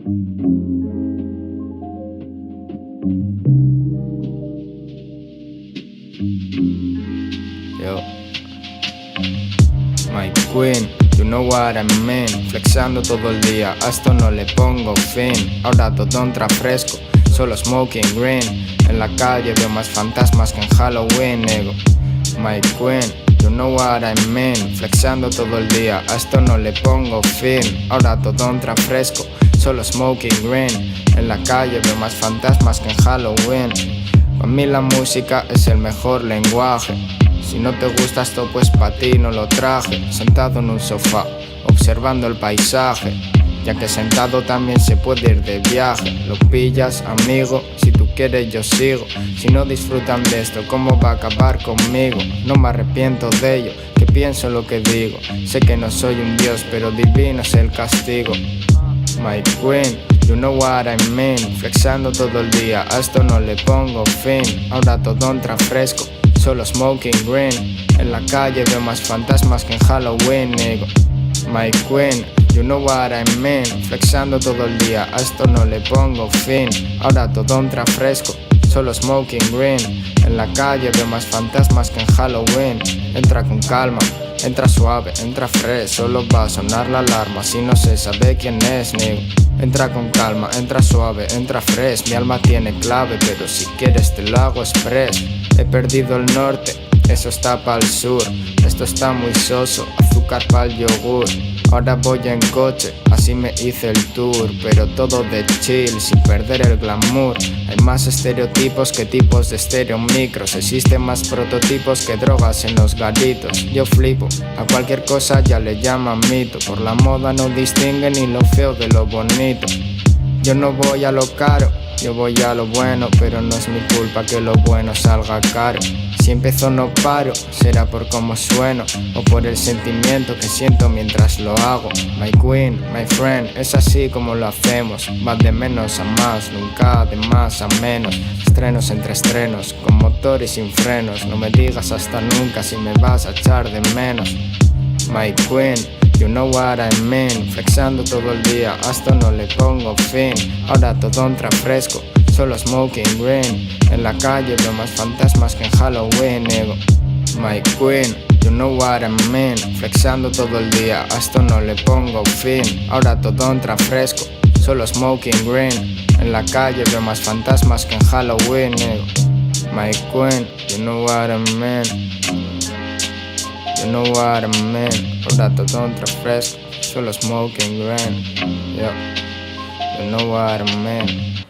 Yo, my queen, you know what I mean. Flexando todo el día, a esto no le pongo fin. Ahora todo entra fresco, solo smoking green. En la calle veo más fantasmas que en Halloween, nego. My queen, you know what I mean. Flexando todo el día, a esto no le pongo fin. Ahora todo entra fresco, solo smoking green. En la calle veo más fantasmas que en Halloween. Para mí la música es el mejor lenguaje. Si no te gusta esto, pues pa' ti no lo traje. Sentado en un sofá, observando el paisaje. Ya que sentado también se puede ir de viaje. Lo pillas, amigo, si tú quieres yo sigo. Si no disfrutan de esto, ¿cómo va a acabar conmigo? No me arrepiento de ello, que pienso lo que digo. Sé que no soy un dios, pero divino es el castigo. My queen, you know what I mean. Flexando todo el día, a esto no le pongo fin. Ahora todo entra fresco, solo smoking green. En la calle veo más fantasmas que en Halloween, nego. My queen, you know what I mean. Flexando todo el día, a esto no le pongo fin. Ahora todo entra fresco, solo smoking green. En la calle veo más fantasmas que en Halloween. Entra con calma, entra suave, entra fresh. Solo va a sonar la alarma si no se sabe quién es, nego. Entra con calma, entra suave, entra fresh. Mi alma tiene clave, pero si quieres te lo hago express. He perdido el norte, eso está pa'l sur. Esto está muy soso, azúcar pa'l yogur. Ahora voy en coche, así me hice el tour. Pero todo de chill, sin perder el glamour. Hay más estereotipos que tipos de estéreo micros. Existen más prototipos que drogas en los garitos. Yo flipo, a cualquier cosa ya le llaman mito. Por la moda no distingue ni lo feo de lo bonito. Yo no voy a lo caro, yo voy a lo bueno. Pero no es mi culpa que lo bueno salga caro. Si empiezo no paro, será por cómo sueno o por el sentimiento que siento mientras lo hago. My queen, my friend, es así como lo hacemos. Va de menos a más, nunca de más a menos. Estrenos entre estrenos, con motor y sin frenos. No me digas hasta nunca si me vas a echar de menos. My queen, you know what I mean. Flexando todo el día, a esto no le pongo fin. Ahora todo entra fresco, solo smoking green. En la calle veo más fantasmas que en Halloween, nego. My queen, you know what I mean. Flexando todo el día, a esto no le pongo fin. Ahora todo entra fresco, solo smoking green. En la calle veo más fantasmas que en Halloween, nego. My queen, you know what I mean. You know what I mean. Ahora todo entra fresco, solo smoking green. Yeah, you know what I mean.